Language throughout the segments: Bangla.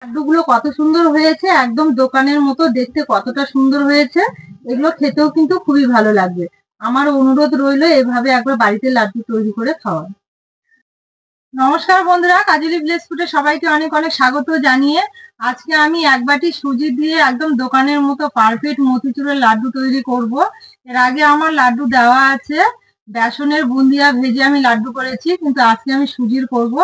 লাড্ডুগুলো কত সুন্দর হয়েছে, একদম দোকানের মতো দেখতে কতটা সুন্দর হয়েছে। এগুলো খেতেও কিন্তু খুবই ভালো লাগবে। আমার অনুরোধ রইলো এভাবে একবার বাড়িতে লাড্ডু তৈরি করে খাওয়ার। নমস্কার বন্ধুরা, কাজলি ভিলেজ ফুডে সবাইকে অনেক অনেক স্বাগত জানিয়ে আজকে আমি এক বাটি সুজি দিয়ে একদম দোকানের মতো পারফেক্ট মতিচুরের লাড্ডু তৈরি করব। এর আগে আমার লাড্ডু দেওয়া আছে, বেসনের বুন্দিয়া ভেজে আমি লাড্ডু করেছি, কিন্তু আজকে আমি সুজির করব।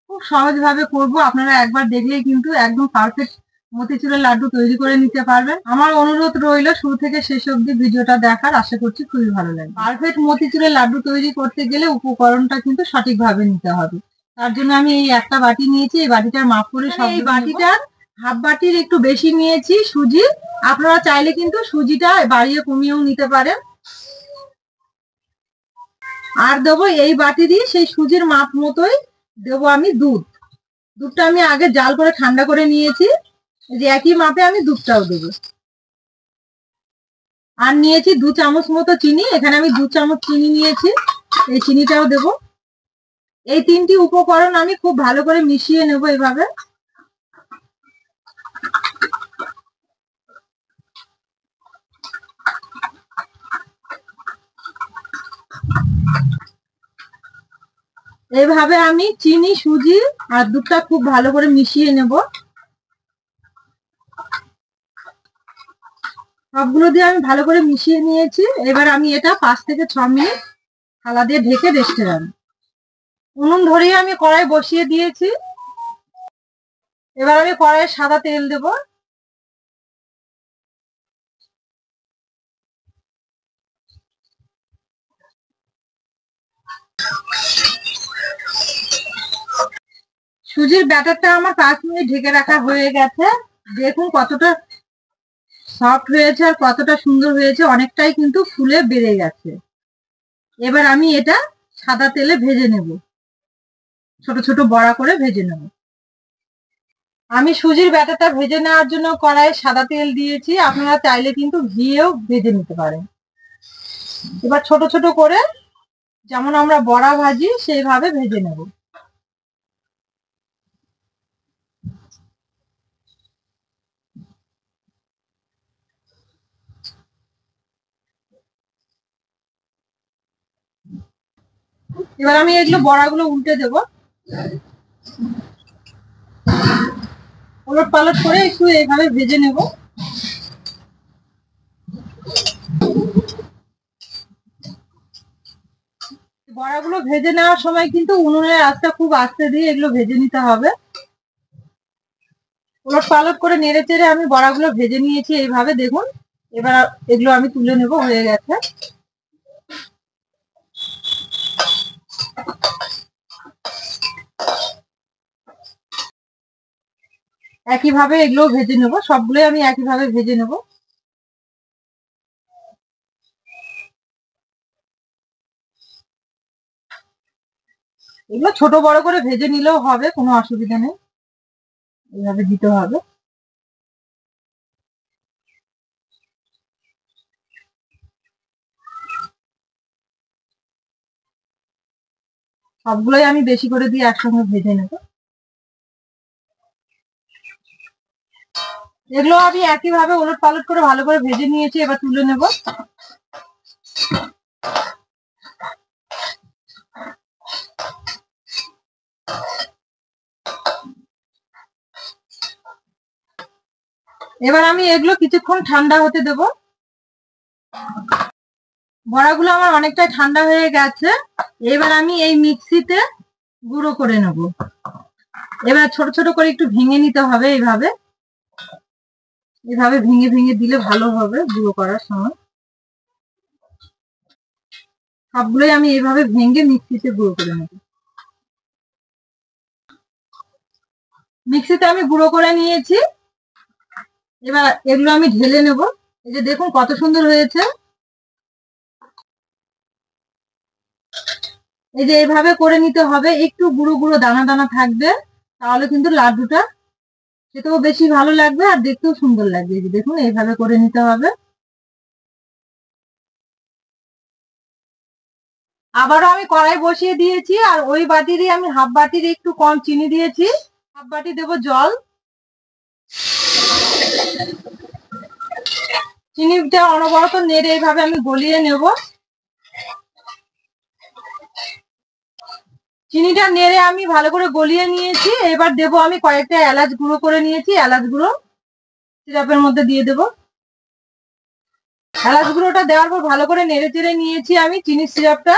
খুব সহজ ভাবে করব, আপনারা একবার দেখলেই কিন্তু একদম পারফেক্ট মতিচুরের লাড্ডু তৈরি করে নিতে পারবেন। আমার অনুরোধ রইল শুরু থেকে শেষ অবধি ভিডিওটা দেখার, আশা করছি খুবই ভালো লাগবে। পারফেক্ট মতিচুরের লাড্ডু তৈরি করতে গেলে উপকরণটা কিন্তু সঠিকভাবে নিতে হবে। তার জন্য আমি এই একটা বাটি নিয়েছি, এই বাটিটার মাপ করে সব এই বাটিটার হাফ বাটির একটু বেশি নিয়েছি সুজি। আপনারা চাইলে কিন্তু সুজিটা বাড়িয়ে কমিয়েও নিতে পারেন। আর দেবো এই বাটিরই সেই সুজির মাপ মতোই দেবো আমি দুধ। দুধটা আমি আগে জাল করে ঠান্ডা করে নিয়েছি, যে একই মাপে আমি দুধটাও দেবো। আর নিয়েছি 2 চামচ মতো চিনি, এখানে আমি 2 চামচ চিনি নিয়েছি, এই চিনিটাও দেবো। এই তিনটি উপকরণ আমি খুব ভালো করে মিশিয়ে নেব এভাবে। এইভাবে আমি চিনি, সুজি আর দুধটা খুব ভালো করে মিশিয়ে নেব। সবগুলো দিয়ে আমি ভালো করে মিশিয়ে নিয়েছি। এবার আমি এটা 5 থেকে 6 মিনিট থালা দিয়ে ঢেকে রেস্টে রাখবো। উনুন ধরিয়ে আমি কড়াই বসিয়ে দিয়েছি। এবার আমি কড়াইয়ে সাদা তেল দেব। সুজির ব্যাটারটা আমার 5 মিনিট ঢেকে রাখা হয়ে গেছে। দেখুন কতটা সফট হয়েছে আর কতটা সুন্দর হয়েছে, অনেকটাই কিন্তু ফুলে বেড়ে গেছে। এবার আমি এটা সাদা তেলে ভেজে নেব, ছোট ছোট বড়া করে ভেজে নেব। আমি সুজির ব্যাটারটা ভেজে নেওয়ার জন্য কড়াইয়ে সাদা তেল দিয়েছি, আপনারা চাইলে কিন্তু ঘিয়েও ভেজে নিতে পারেন। এবার ছোট ছোট করে যেমন আমরা বড়া ভাজি সেইভাবে ভেজে নেব। এবার আমি এগুলো বড়াগুলো উল্টে দেব, উলট পালট করে একটু এইভাবে ভেজে নেব। বড়াগুলো ভেজে নেওয়ার সময় কিন্তু উনুনের আঁচটা খুব আস্তে দিয়ে এগুলো ভেজে নিতে হবে। উলট পালট করে নেড়ে চেড়ে আমি বড়াগুলো ভেজে নিয়েছি এইভাবে, দেখুন। এবার এগুলো আমি তুলে নেব, হয়ে গেছে। একইভাবে এগুলো ভেজে নেব, সবগুলোই আমি একইভাবে ভেজে নেব। এগুলো ছোট বড় করে ভেজে নিলেও হবে, কোনো অসুবিধা নেই, এইভাবে দিতে হবে। সবগুলোই আমি বেশি করে দিয়ে একসঙ্গে ভেজে নেব। এগুলো আমি একইভাবে উলট পালট করে ভালো করে ভেজে নিয়েছি, এবার তুলে নেব। এবার আমি এগুলো কিছুক্ষণ ঠান্ডা হতে দেব। বড়াগুলো আমার অনেকটাই ঠান্ডা হয়ে গেছে। এবার আমি এই মিক্সিতে গুঁড়ো করে নেব। এবার ছোট ছোট করে একটু ভেঙে নিতে হবে, এইভাবে এভাবে ভেঙে ভেঙে দিলে ভালো হবে গুঁড়ো করার সময়। সবগুলোই আমি এইভাবে ভেঙে মিক্সিতে গুঁড়ো করে নেব। মিক্সিতে আমি গুঁড়ো করে নিয়েছি। এবার এগুলো আমি ঢেলে নেব। এই যে দেখুন কত সুন্দর হয়েছে। এই যে এইভাবে করে নিতে হবে, একটু গুঁড়ো গুঁড়ো দানা দানা থাকবে, তাহলে কিন্তু লাড্ডুটা খেতেও বেশি ভালো লাগবে আর দেখতেও সুন্দর লাগবে। এই যে দেখুন এইভাবে করে নিতে হবে। আবারও আমি কড়াই বসিয়ে দিয়েছি, আর ওই বাটিরই আমি হাফ বাটির একটু কম চিনি দিয়েছি। হাফ বাটি দেবো জল। চিনিটা অনবরত নেড়ে এইভাবে আমি গলিয়ে নেব। চিনিটা নেড়ে আমি ভালো করে গলিয়ে নিয়েছি। এবার দেবো আমি কয়েকটা এলাচ গুঁড়ো করে নিয়েছি, এলাচ গুঁড়ো সিরাপের মধ্যে দিয়ে দেব। এলাচ গুঁড়োটা দেওয়ার পর ভালো করে নেড়ে চেড়ে নিয়েছি আমি চিনির সিরাপটা।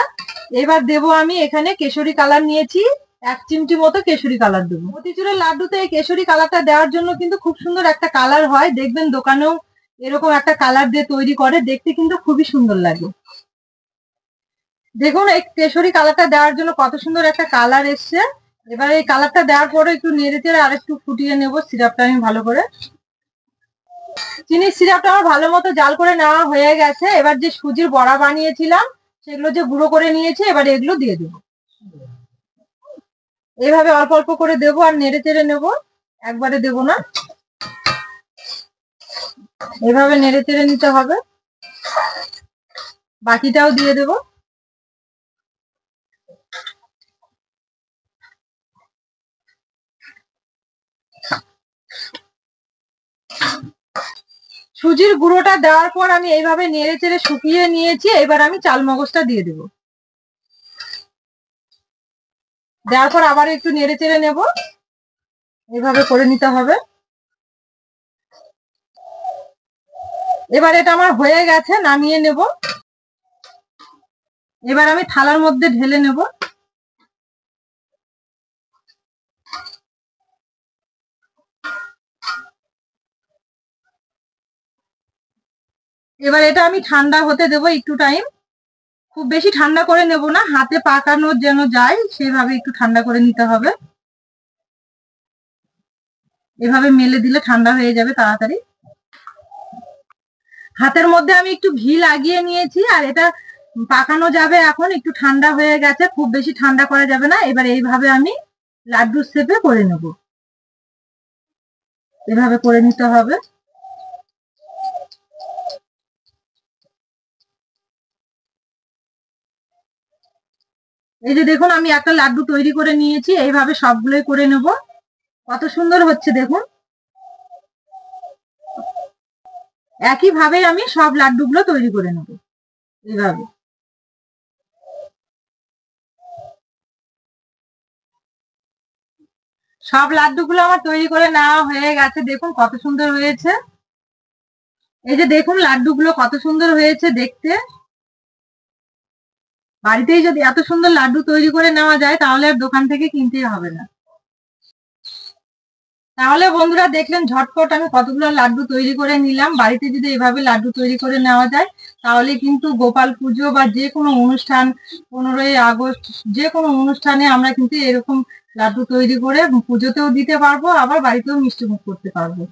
এবার দেবো আমি এখানে কেশরি কালার নিয়েছি, 1 চিমটি মতো কেশরি কালার দেবো। মতিচুরের লাড্ডুতে এই কেশরি কালারটা দেওয়ার জন্য কিন্তু খুব সুন্দর একটা কালার হয়, দেখবেন দোকানেও এরকম একটা কালার দিয়ে তৈরি করে, দেখতে কিন্তু খুবই সুন্দর লাগে। দেখুন এই কেশরি কালারটা দেওয়ার জন্য কত সুন্দর একটা কালার এসছে। এবার এই কালারটা দেওয়ার পরে একটু নেড়ে চেড়ে আর একটু ফুটিয়ে নেব সিরাপটা আমি ভালো করে। চিনির সিরাপটা আমার ভালো মতো জাল করে নেওয়া হয়ে গেছে। এবার যে সুজির বড়া বানিয়েছিলাম সেগুলো যে গুঁড়ো করে নিয়েছি, এবার এগুলো দিয়ে দেবো। এভাবে অল্প অল্প করে দেবো আর নেড়ে চেড়ে নেবো, একবারে দেবো না, এভাবে নেড়ে চেড়ে নিতে হবে। বাকিটাও দিয়ে দেবো। সুজির গুঁড়োটা দেওয়ার পর আমি এইভাবে নেড়ে চেড়ে শুকিয়ে নিয়েছি। এবার আমি চাল মগজটা দিয়ে দেবো। দেওয়ার পর আবার একটু নেড়ে চেড়ে নেব, এভাবে করে নিতে হবে। এবার এটা আমার হয়ে গেছে, নামিয়ে নেব। এবার আমি থালার মধ্যে ঢেলে নেব। এবার এটা আমি ঠান্ডা হতে দেব একটু টাইম, খুব বেশি ঠান্ডা করে নেব না, হাতে পাকানোর যেন যায় সেভাবে একটু ঠান্ডা করে নিতে হবে। এভাবে মেলে দিলে ঠান্ডা হয়ে যাবে তাড়াতাড়ি। হাতের মধ্যে আমি একটু ঘি লাগিয়ে নিয়েছি আর এটা পাকানো যাবে। এখন একটু ঠান্ডা হয়ে গেছে, খুব বেশি ঠান্ডা করা যাবে না। এবার এইভাবে আমি লাড্ডুর শেপে করে নেব, এভাবে করে নিতে হবে। এই যে দেখুন আমি একটা লাড্ডু তৈরি করে নিয়েছি, এইভাবে সবগুলোই করে নেব। কত সুন্দর হচ্ছে দেখুন। একইভাবে আমি সব লাড্ডুগুলো তৈরি করে নেব এইভাবে। সব লাড্ডুগুলো আমার তৈরি করে নেওয়া হয়ে গেছে, দেখুন কত সুন্দর হয়েছে। এই যে দেখুন লাড্ডুগুলো কত সুন্দর হয়েছে দেখতে। বাড়িতেই যদি এত সুন্দর লাড্ডু তৈরি করে নেওয়া যায় তাহলে আর দোকান থেকে কিনতে হবে না। তাহলে বন্ধুরা দেখলেন ঝটপট আমি কতগুলো লাড্ডু তৈরি করে নিলাম। বাড়িতে যদি এভাবে লাড্ডু তৈরি করে নেওয়া যায় তাহলে কিন্তু গোপাল পুজো বা যে কোনো অনুষ্ঠান, 15ই আগস্ট, যে কোনো অনুষ্ঠানে আমরা কিন্তু এরকম লাড্ডু তৈরি করে পুজোতেও দিতে পারবো, আবার বাড়িতেও মিষ্টিমুখ করতে পারবো।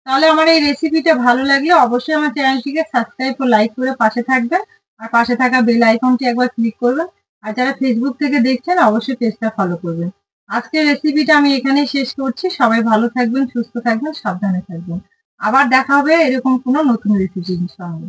তাহলে আমার এই রেসিপিটা ভালো লাগলে অবশ্যই আমার চ্যানেলটিকে সাবস্ক্রাইব ও লাইক করে পাশে থাকবেন, আর পাশে থাকা বেল আইকনটি একবার ক্লিক করবেন। আর যারা ফেসবুক থেকে দেখছেন অবশ্যই পেজটা ফলো করবেন। আজকের রেসিপিটা আমি এখানেই শেষ করছি। সবাই ভালো থাকবেন, সুস্থ থাকবেন, সাবধানে থাকবেন। আবার দেখা হবে এরকম কোনো নতুন রেসিপির সঙ্গে।